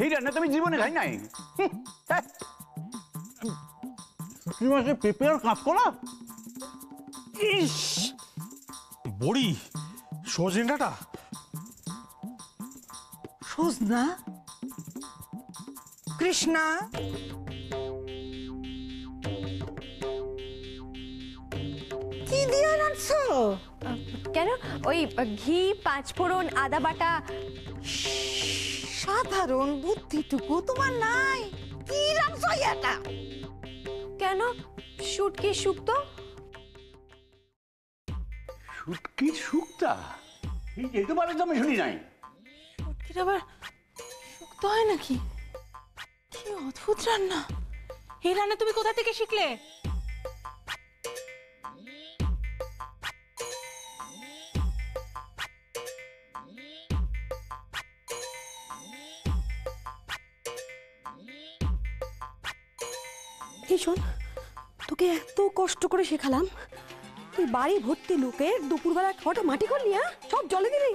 এই রান্না তো আমি জীবনে খাই নাই। মাসে পেঁপে আর কাঁচকলা। ইস, বড়ি, সজনে ডাঁটা, সজনা, কৃষ্ণা, কি দিয়ে রাখছো? কেন? ওই ঘি, পাঁচফোড়ন, আদা বাটা। সাধারণ বুদ্ধিটুকু তোমার নাই? কি রাখছো এটা? কেন? শুটকি শুক্তো। শুটকি শুক্তা? এই তো বারের দামে শুনি নাই। শুটকির আবার শুক্তো হয় নাকি? কি অদ্ভুত রান্না! এই রান্না তুমি কোথা থেকে শিখলে? এই শোন, তোকে এত কষ্ট করে শেখালাম, তুই বাড়ি ভর্তি লোকের দুপুরবেলা খাওয়াটা মাটি করলি? সব জলে দিলি।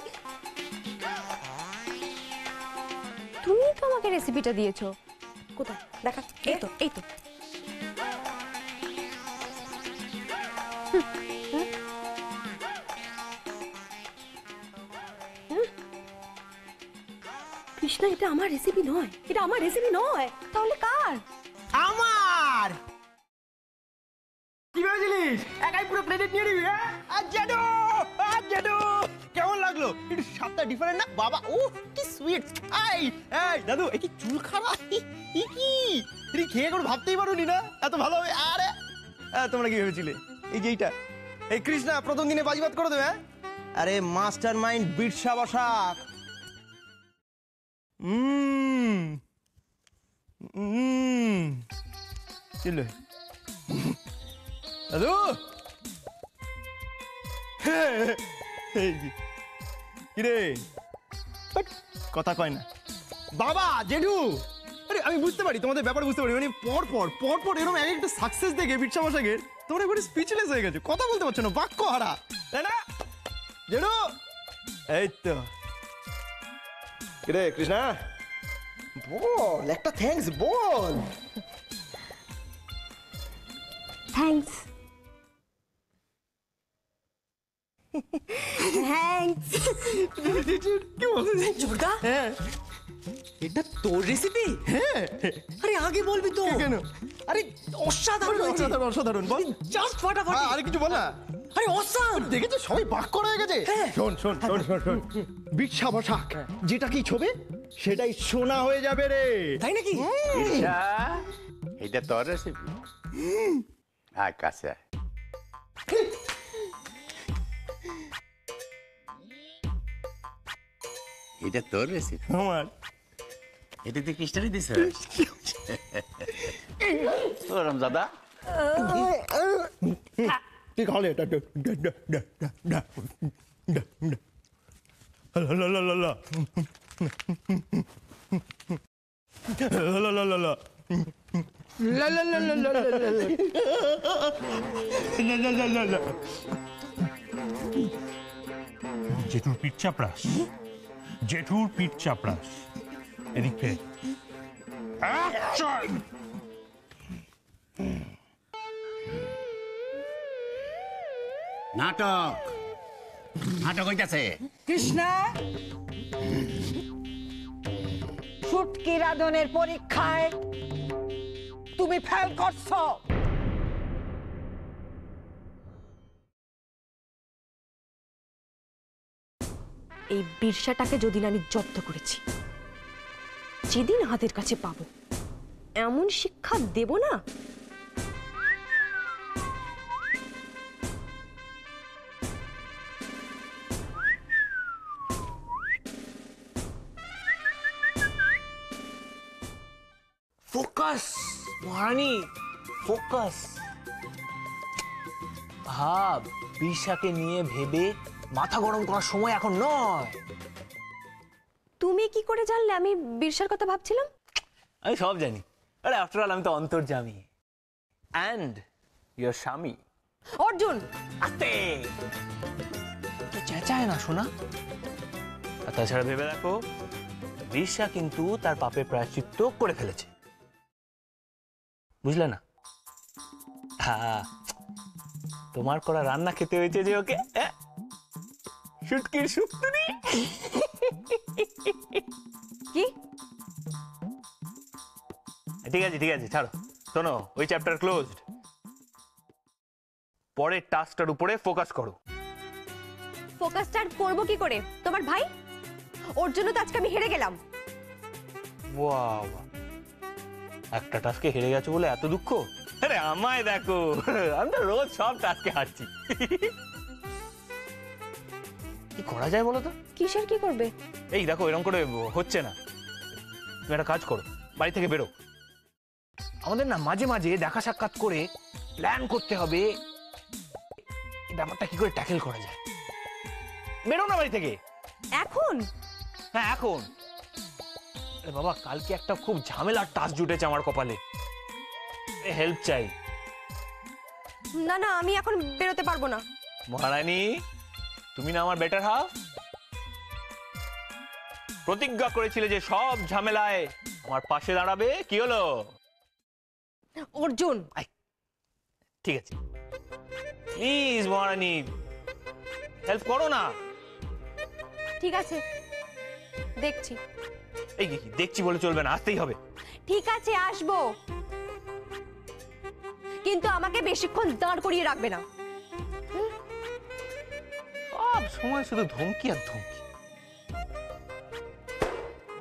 তুমি তো আমাকে রেসিপিটা দিয়েছো। কোথায় দেখা? এই তো, এই তো। কৃষ্ণা, এটা আমার রেসিপি নয়, এটা আমার রেসিপি নয়। তাহলে কার? আমার। কি ভেবেছিলিস একাই পুরো প্লেট নিয়ে নিবি? জেঠু, জেঠু কেমন লাগলো? একটু স্বাদটা ডিফারেন্ট না বাবা? ও কি সুইট! এই এই দাদু, এই কি চুল খারাপ? কি খেয়ে করে ভাবতেই পারোনি না এত ভালো হবে। আরে তোমরা কি ভেবেছিলে এই যে এইটা, এই কৃষ্ণা প্রথম দিনে বাজিবাদ করে দেবে? আরে মাস্টার মাইন্ড বিরসা বসাক। চলো দাদু। কিরে কথা কয় না বাবা? জেঠু, আরে আমি বুঝতে পারি তোমাদের ব্যাপার, বুঝতে পারি, মানে পর এরকম এক একটা সাকসেস দেখে বিরসা বসাকের তোমরা একবারে স্পিচলেস হয়ে গেছো, কথা বলতে পারছো না, বাক্য হারা, তাই না জেঠু? এই তো কিরে কৃষ্ণা, বল একটা থ্যাঙ্কস বল। থ্যাঙ্কস। থ্যাঙ্কস। কি বলছিস জোরদা, হ্যাঁ এটা তোর রেসিপি? হ্যাঁ। আরে আগে বলবি তো। কেন? আরে অসাধারণ হয়েছে। অসাধারণ অসাধারণ বল। জাস্ট ফাটাফাটি। আরে কিছু বল না। আরে অসাম। দেখেছো সবাই বাক্য রয়ে গেছে। শোন শোন শোন শোন শোন, বিরসা বসাক যেটা কি ছবে সেটাই সোনা হয়ে যাবে রে। তাই নাকি? ঈশা, এটা তোর রেসিপি? আয় কাছে আয়। এটা তোর রেসিপি? আমার এটা তুই কৃষ্ণারই দিস? ওরম দাদা তুই খালে এটা জেঠুর পিঠ চাপড়াস, জেঠুর পিঠ চাপড়াস। এদিকে নাটক নাটক হইতাছে। কৃষ্ণা, শুটকি রাঁধনের পরীক্ষায় তুমি ফেল করছো। এই বিরসাটাকে যদিন আমি জব্দ করেছি, যেদিন হাতের কাছে পাবো এমন শিক্ষা দেব না। ফোকাস মহারানী, ফোকাস। ভাব, বিরসাকে নিয়ে ভেবে মাথা গরম করার সময় এখন নয়। তুমি কি করে জানলে আমি বিরসার কথা ভাবছিলাম? আমি সব জানি। আরে আফটার অল আমি তো অন্তর্যামী অ্যান্ড ইয়োর স্বামী। অর্জুন, আস্তে তো চেঁচায় না শোনা। আর তাছাড়া ভেবে দেখো, বিরসা কিন্তু তার পাপের প্রায়শ্চিত্ত করে ফেলেছে, বুঝলে না? হ্যাঁ, তোমার করা রান্না খেতে হয়েছে যে ওকে, শুটকির শুক্তুনি। কি? ঠিক আছে ঠিক আছে, ছাড়ো। শোনো, ওই চ্যাপ্টার ক্লোজড। পরের টাস্কটার উপরে ফোকাস করো। ফোকাস স্টার্ট করবো কি করে? তোমার ভাই, ওর জন্য তো আজকে আমি হেরে গেলাম। বাহ, একটা টাস্কে হেরে গেছো বলে এত দুঃখ? আরে আমায় দেখো, আমি তো রোজ সব টাস্কে হারছি। কি করা যায় বলো তো? কিসের কি করবে? এই দেখো, এরকম করে হচ্ছে না। তুমি একটা কাজ করো, বাড়ি থেকে বেরো। আমাদের না মাঝে মাঝে দেখা সাক্ষাৎ করে প্ল্যান করতে হবে এই ব্যাপারটা কি করে ট্যাকেল করা যায়। বেরো না বাড়ি থেকে এখন? হ্যাঁ এখন। আরে বাবা, কালকে একটা খুব ঝামেলার টাস্ক জুটেছে আমার কপালে, হেল্প চাই। না না, আমি এখন বেরোতে পারবো না। মহারানী, তুমি না আমার বেটার হাফ? প্রতিজ্ঞা করেছিলে যে সব ঝামেলায় আমার পাশে দাঁড়াবে, কি হলো? অর্জুন, ঠিক আছে, প্লিজ মহারানী, হেল্প করো না। ঠিক আছে, দেখছি। এই কি দেখছি বলে চলবে না, আসতেই হবে। ঠিক আছে, আসবো, কিন্তু আমাকে বেশিক্ষণ দাঁড় করিয়ে রাখবে না। সব সময় শুধু ধমকি আর ধমকি,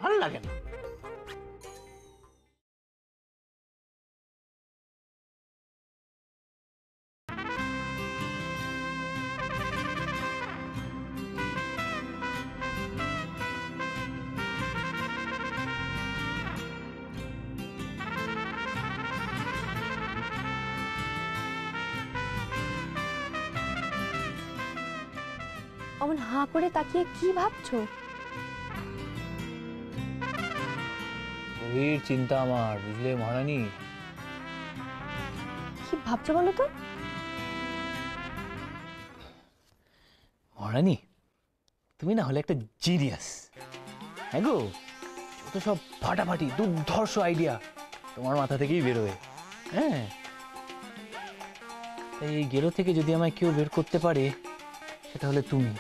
ভালো লাগে না। অমন হাঁ করে তাকিয়ে কি ভাবছো? গভীর চিন্তা আমার, বুঝলে মহারানী? কি ভাবছো বলো তো? মহারানী, তুমি না হলে একটা জিনিয়াস। হ্যাঁ গো, যত সব ফাটাফাটি দুর্ধর্ষ আইডিয়া তোমার মাথা থেকেই বেরোয়। হ্যাঁ, এই গেরো থেকে যদি আমায় কেউ বের করতে পারে, সেটা হলে তুমি।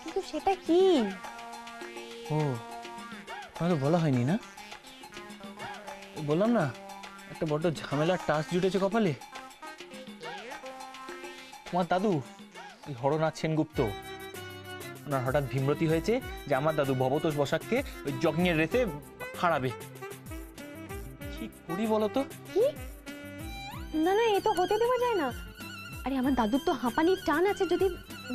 কিন্তু সেটা কি? ও, তোমাকে বলা হয়নি না? বললাম না, একটা বড্ড ঝামেলার টাস্ক জুটেছে কপালে। তোমার দাদু, ওই হরনাথ সেনগুপ্ত, ওনার হঠাৎ ভীমরতি হয়েছে যে আমার দাদু ভবতোষ বসাককে ওই জগিং এর রেসে হারাবে। কি করি বলো তো? কি? না না, এ তো হতে দেওয়া যায় না। আরে আমার দাদুর তো হাঁপানির টান আছে, যদি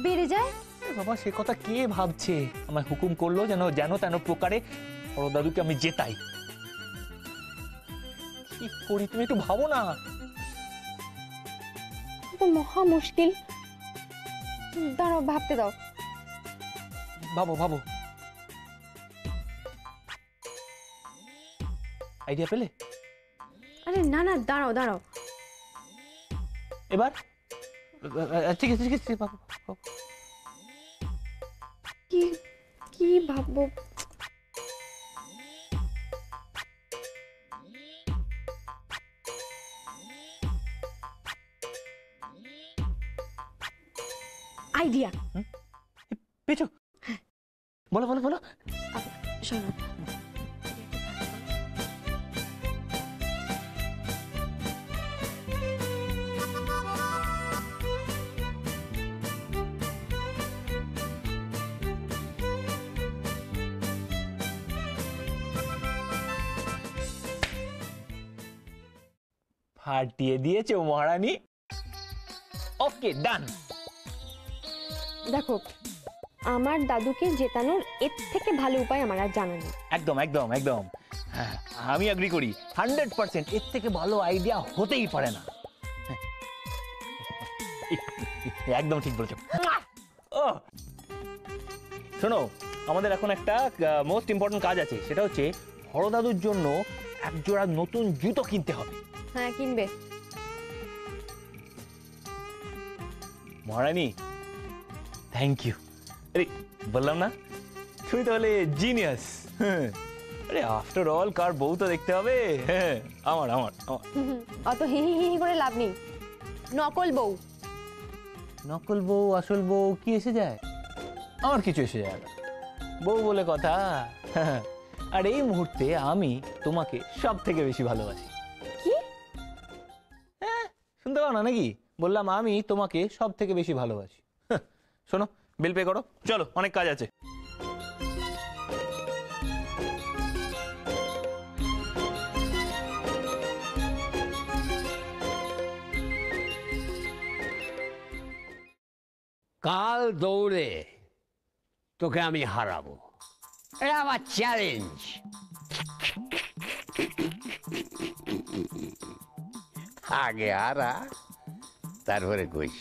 বেড়ে যায়। বাবা, সে কথা কে ভাবছে? আমায় হুকুম করলো যেন যেন তেন প্রকারে হর দাদুকে আমি জেতাই। কি করি তুমি একটু ভাবো না। তো মহা মুশকিল। দাঁড়াও, ভাবতে দাও। ভাবো ভাবো, আইডিয়া পেলে? আরে না না, দাঁড়াও দাঁড়াও। এবার ঠিক আছে ঠিক আছে, ভাবো ভাবো। কি কি ভাববো? আইডিয়া। পেছো? বলো বলো বলো। শোনো, ফাটিয়ে দিয়েছো মহারানী। ওকে, ডান। দেখো, আমার দাদুকে জেতানোর এর থেকে ভালো উপায় আমার আর জানা নেই। একদম একদম একদম, হ্যাঁ আমি এগ্রি করি 100%। এর থেকে ভালো আইডিয়া হতেই পারে না। একদম ঠিক বলেছো। ও শোনো, আমাদের এখন একটা মোস্ট ইম্পর্টেন্ট কাজ আছে, সেটা হচ্ছে হরদাদুর জন্য একজোড়া নতুন জুতো কিনতে হবে। হ্যাঁ, কিনবে। মহারানী, থ্যাংক ইউ। আরে বললাম না, তুমি তাহলে জিনিয়াস। আরে আফটার অল কার বউ তো দেখতে হবে। হ্যাঁ, আমার আমার আমার। অত হি হি হি করে লাভ নেই, নকল বউ। নকল বউ আসল বউ কি এসে যায়? আমার কিছু এসে যায় না, বউ বলে কথা। আর এই মুহূর্তে আমি তোমাকে সব থেকে বেশি ভালোবাসি। কি? হ্যাঁ, শুনতে পাও না নাকি? বললাম আমি তোমাকে সব থেকে বেশি ভালোবাসি। শোনো, বিল পে করো, চলো অনেক কাজ আছে। কাল দৌড়ে তোকে আমি হারাবো, এটা আমার চ্যালেঞ্জ। আগে হারা, তারপরে কইস।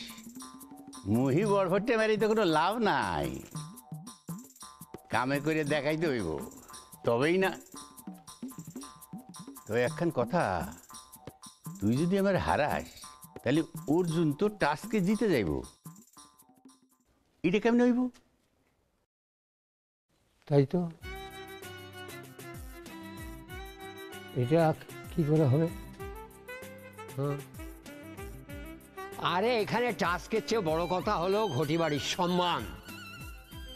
মুহি বরফটে মারি তো কোনো লাভ নাই, কামে করে দেখাইতে হইব, তবেই না। তো একখান কথা, তুই যদি আমার হারাস তাহলে অর্জুন তো টাস্কে জিতে যাইব। এটা কেমন হইব? তাই তো, এটা কি করে হবে? আরে এখানে টাস্কের চেয়ে বড় কথা হলো ঘটি বাড়ির সম্মান।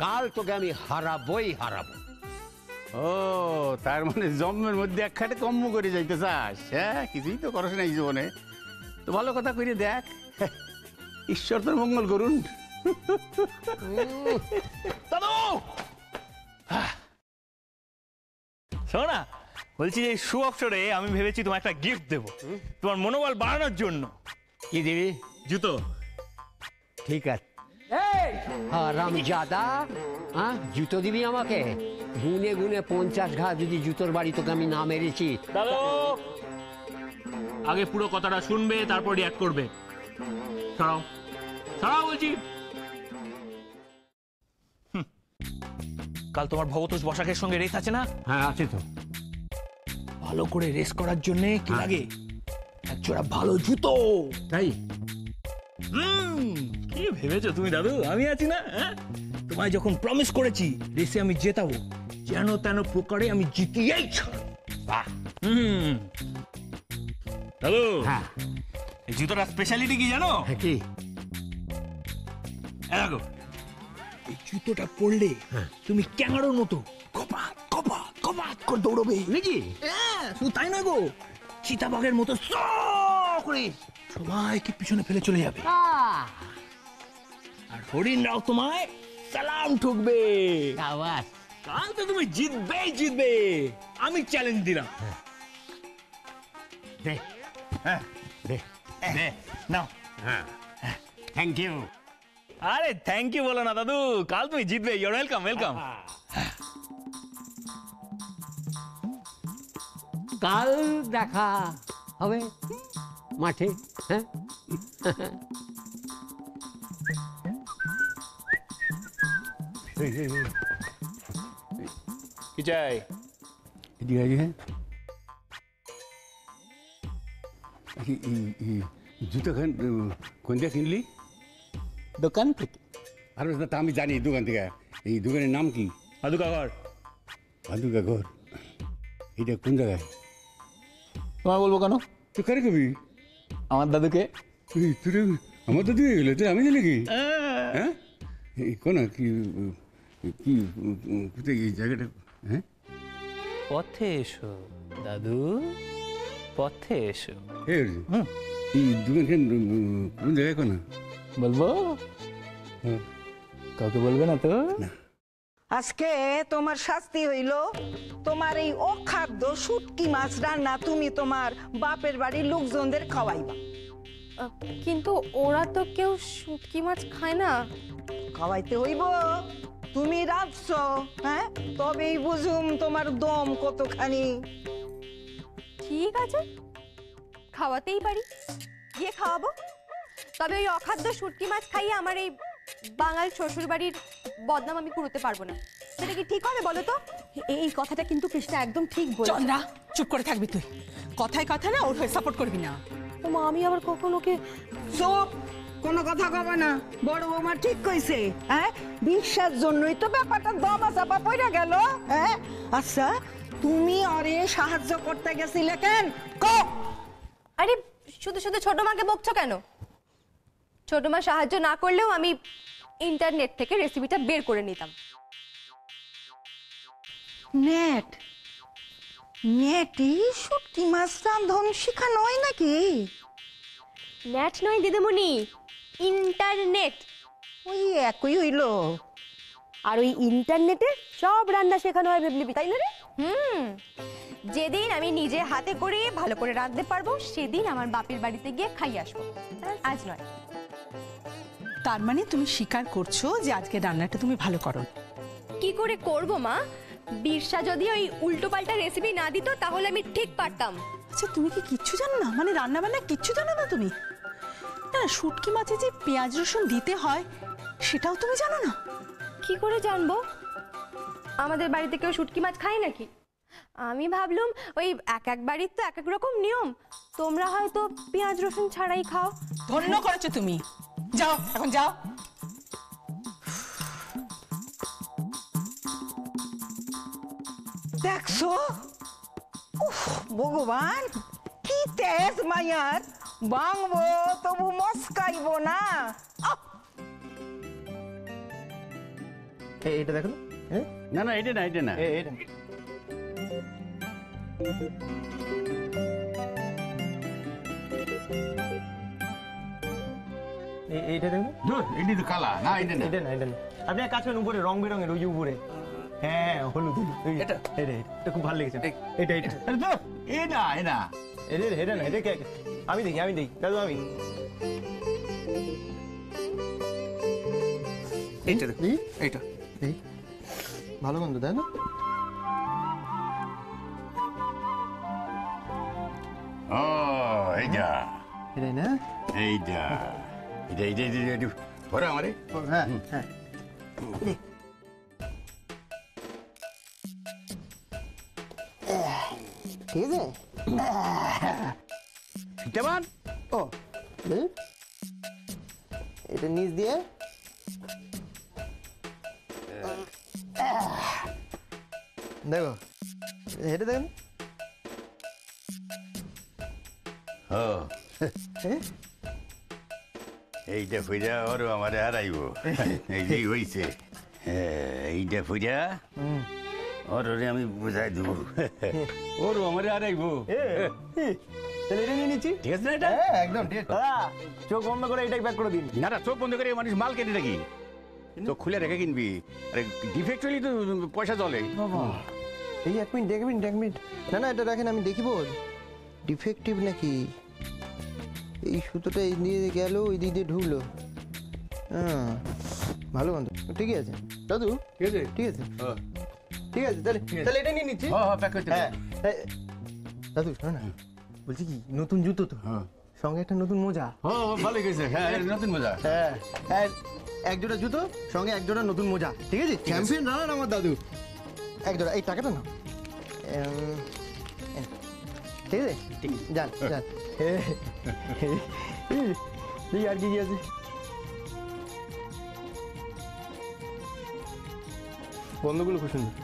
কাল তোকে আমি হারাবোই হারাবো। ও, তার মানে জন্মের মধ্যে একখানে কম্ম করে যাইতে চাস? হ্যাঁ, কিছুই তো করস নাই জীবনে, তো ভালো কথা কইরে দেখ। ঈশ্বর তোর মঙ্গল করুন। দাদু, শোনো না, বলছি যে শু অবসরে আমি ভেবেছি তোমার একটা গিফট দেবো, তোমার মনোবল বাড়ানোর জন্য। কি দিবি? জুতো। ঠিক আছে। রামজাদা, হ্যাঁ, জুতো দিবি আমাকে? গুনে গুনে 50 ঘা যদি জুতোর বাড়ি তোকে আমি না মেরেছি। দাদু, আগে পুরো কথাটা শুনবে, তারপর রিঅ্যাক্ট করবে। সরাও সরাও বলছি। কাল তোমার ভবতোষ বসাকের সঙ্গে রেস আছে না? হ্যাঁ, আছে তো। ভালো করে রেস করার জন্য কি লাগে? এক জোড়া ভালো জুতো। তাই? কি ভেবেছো তুমি দাদু, আমি আছি না? হ্যাঁ, তোমায় যখন প্রমিস করেছি রেসে আমি জেতাবো, যেন তেন প্রকারে আমি জিতিয়েই ছাড়ব। বাহ। দাদু, হ্যাঁ। এই জুতোটা স্পেশালিটি কি জানো? কি? দেখো, এই জুতোটা পরলে তুমি ক্যাঙ্গারুর মতো কপাত কপাত কপাত করে দৌড়বে নাকি? হ্যাঁ, শুধু তাই নয় গো, চিতাবাঘের মতো স করে সবাইকে পিছনে ফেলে চলে যাবে। আর হরিণরাও তোমায় সালাম ঠুকবে। আবার কাল তো তুমি জিতবেই জিতবে, আমি চ্যালেঞ্জ দিলাম। দে, হ্যাঁ, দে। দে, নাও। হ্যাঁ, থ্যাংক ইউ। আরে থ্যাংক ইউ বলো না দাদু, কাল তুমি জিতবে। Your welcome welcome. কাল দেখা হবে মাঠে। হ্যাঁ, কি চাই? এদিকে আয়, হ্যাঁ। জুতো খান কোন দিয়ে কিনলি? দোকান থেকে। আর তা আমি জানি দোকান থেকে। এই দোকানের নাম কি? আদুকা ঘর। ভাদুকা ঘর। এটা কোন জায়গায়? তোমায় বলবো কেন? তুই কারে কবি? আমার দাদুকে। তোর আমার দাদু হয়ে গেল, তুই আমি জানি কি? হ্যাঁ, এই কোন কি কি কোথায় এই জায়গাটা? হ্যাঁ, পথে এসো দাদু, পথে এসো। এই দোকান কোন জায়গায় কোন? বলবো? হ্যাঁ। কাউকে বলবে না তো? আজকে তোমার শাস্তি হইল, তোমার এই অখাদ্য শুটকি মাছ রান্না তুমি তোমার বাপের বাড়ির লোকজনদের খাওয়াইবা। কিন্তু ওরা তো কেউ শুটকি মাছ খায় না। খাওয়াইতে হইব, তুমি রাঁধছ, হ্যাঁ, তবেই বুঝুম তোমার দম কতখানি। ঠিক আছে, খাওয়াতেই পারি, গিয়ে খাওয়াবো। তবে ওই অখাদ্য শুটকি মাছ খাইয়ে আমার এই বাঙাল শ্বশুর বাড়ির বদনাম আমি কুড়োতে পারবো না। সেটা কি ঠিক হবে বলো তো? এই কথাটা কিন্তু কৃষ্ণা একদম ঠিক বলে। চন্দ্রা, চুপ করে থাকবি তুই। কথায় কথা না ওর হয়ে সাপোর্ট করবি না। মা, আমি আবার কখন ওকে? চুপ কোনো কথা কবে না, বড় বৌমা ঠিক কইছে। হ্যাঁ, বিশ্বাস জন্যই তো ব্যাপারটা দমা চাপা পড়ে গেল। হ্যাঁ, আচ্ছা তুমি ওরে সাহায্য করতে গেছিলে কেন? আরে শুধু শুধু ছোট মাকে বকছো কেন? ছোট মা সাহায্য না করলেও আমি ইন্টারনেট থেকে রেসিপিটা বের করে নিতাম। নেট নেটই শুটকি মাছ রান্ধন শেখানো হয় নাকি? নেট নয় দিদিমণি, ইন্টারনেট। ওই একই হইলো। আর ওই ইন্টারনেটে সব রান্না শেখানো হয় ভেবলিবি, তাই না রে? যেদিন আমি নিজে হাতে করে ভালো করে রাঁধতে পারবো সেদিন আমার বাপের বাড়িতে গিয়ে খাইয়ে আসবো, আজ নয়। তার মানে তুমি স্বীকার করছো যে আজকে রান্নাটা তুমি ভালো করো? কি করে করব মা? বিরসা যদি ওই উল্টো পাল্টা রেসিপি না দিত তাহলে আমি ঠিক পারতাম। আচ্ছা তুমি কি কিচ্ছু জানো না? মানে রান্না বান্না কিচ্ছু জানো না তুমি? না, শুটকি মাছে যে পেঁয়াজ রসুন দিতে হয় সেটাও তুমি জানো না? কি করে জানবো? আমাদের বাড়িতে কেউ শুটকি মাছ খায় নাকি? আমি ভাবলুম ওই এক এক বাড়ির তো এক এক রকম নিয়ম, তোমরা হয়তো পেঁয়াজ রসুন ছাড়াই খাও। ধন্য করেছো তুমি। যাও এখন যাও। দেখছো, উফ, ভগবান কি তেজ মায়ার, বাংবো তবু মস্কাইব না। এটা দেখো। হ্যাঁ, না না, এটা না, এটা না। এটা এইটা দেখুন। ধুর, এটা তো কালা। না, এটা না। এটা না, এটা না। আপনি এক কাজ করেন, উপরে রং বেরঙের ওই যে উপরে। হ্যাঁ, হলুদ হলুদ। এটা এটা এটা খুব ভালো লেগেছে। এটা এটা আরে ধুর, এ না, এ না। এটা এটা না, এটা কে? আমি দেখি দাদু, আমি এইটা দেখ, এইটা এই ভালো গন্ধ, তাই না? ও, এইটা, এটাই না? এইটা, এটা, এটা, এটা, এটা, এটা, ধরো আমারে। হ্যাঁ হ্যাঁ। ঠিক আছে। কেমন? ও, এটা নিচ দিয়ে দেখো, হেঁটে দেখুন। ও, এইটা ফুজা ওর আমারে হারাইব। এই যে হইছে, এইটা ফুজা ওর ওরে আমি বুঝাই দেবো। ওর আমারে হারাইব। তাহলে এটা নিয়ে নিচ্ছি। ঠিক আছে না এটা? হ্যাঁ, একদম ঠিক। দাদা, চোখ বন্ধ করে এটাই প্যাক করে দিন। না না, চোখ বন্ধ করে মানুষ মাল কেনে নাকি? তো খুলে রেখে কিনবি। আরে ডিফেক্ট হইলে তো পয়সা চলে। এই এক মিনিট। না না, এটা রাখেন, আমি দেখিব ডিফেক্টিভ নাকি। এই সুতোটা এই দিয়ে গেল, ওই দিক দিয়ে ঢুকলো। হ্যাঁ, ভালো গন্ধ। ঠিকই আছে দাদু, ঠিক আছে ঠিক আছে ঠিক আছে। তাহলে এটা নিয়ে নিচ্ছি। হ্যাঁ, প্যাক করতে। হ্যাঁ, দাদু শোনো না, বলছি কি, নতুন জুতো তো, সঙ্গে একটা নতুন মোজা। ভালো গেছে। হ্যাঁ, নতুন মজা। হ্যাঁ, এক জোড়া জুতো সঙ্গে এক জোড়া নতুন মোজা। ঠিক আছে, চ্যাম্পিয়ন রানার আমার দাদু। এক জোড়া, এই টাকাটা না। ঠিক আছে, যান যান। এই আর কি আছে? বন্ধগুলো খুব সুন্দর।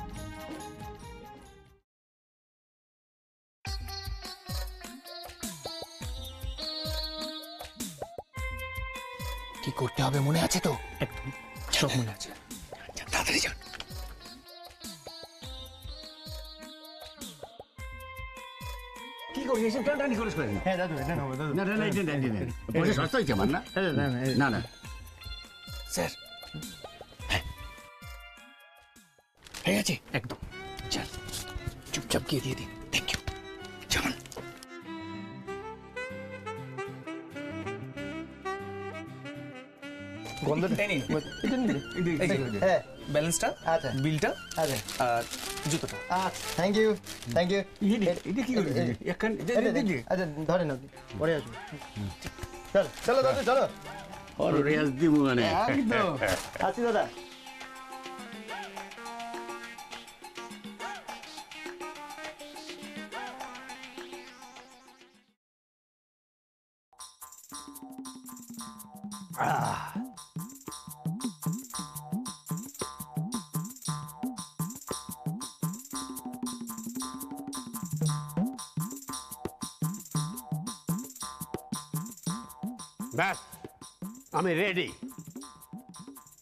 কি করতে হবে মনে আছে তো? একদম সব মনে আছে। তাড়াতাড়ি যান। কি করিস? টানি করিস করে। হ্যাঁ দাদু, এটা নেবো দাদু। না না না, এটা না, এটা না। পয়সা সস্তা হয়েছে আমার না? না না। স্যার, হয়ে গেছে একদম। চল, চুপচাপ গিয়ে দিয়ে দিন। Thank you. চল। গন্ধটা এই নিন। এটা নিন। হ্যাঁ, ব্যালেন্সটা, আচ্ছা বিলটা আচ্ছা আর জুতোটা। Thank you thank you. এটা কি করিস? আচ্ছা ধরেন আপনি, পরে আসুন। চলো চলো দাদু, চলো। ওর রেয়াজ দিব মানে। একদম। আছি দাদা। ব্যাস আমি রেডি।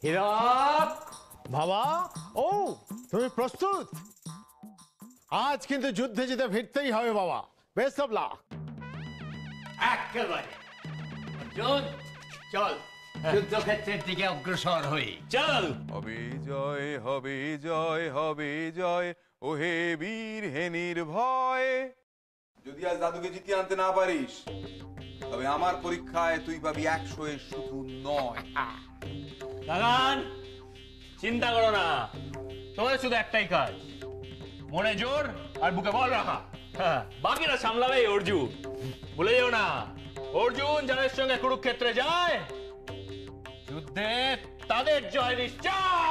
হীরক বাবা, ও তুমি প্রস্তুত? আজ কিন্তু যুদ্ধে জিতে ফিরতেই হবে বাবা। Best of luck. একেবারে অর্জুন, চল যুদ্ধক্ষেত্রের দিকে অগ্রসর হই। চল। হবে জয়, হবে জয়, হবে জয়, ওহে বীর হে নির্ভয়। যদি আজ দাদুকে জিতিয়ে আনতে না পারিস, তবে আমার পরীক্ষায় তুই পাবি 100 এর শুধু 9। লাগান, চিন্তা করো না, তোমাদের শুধু একটাই কাজ, মনে জোর আর বুকে বল রাখা। হ্যাঁ, বাকিরা সামলাবে এই অর্জুন। ভুলে যেও না, অর্জুন যাদের সঙ্গে কুরুক্ষেত্রে যায়, যুদ্ধে তাদের জয় নিশ্চয়।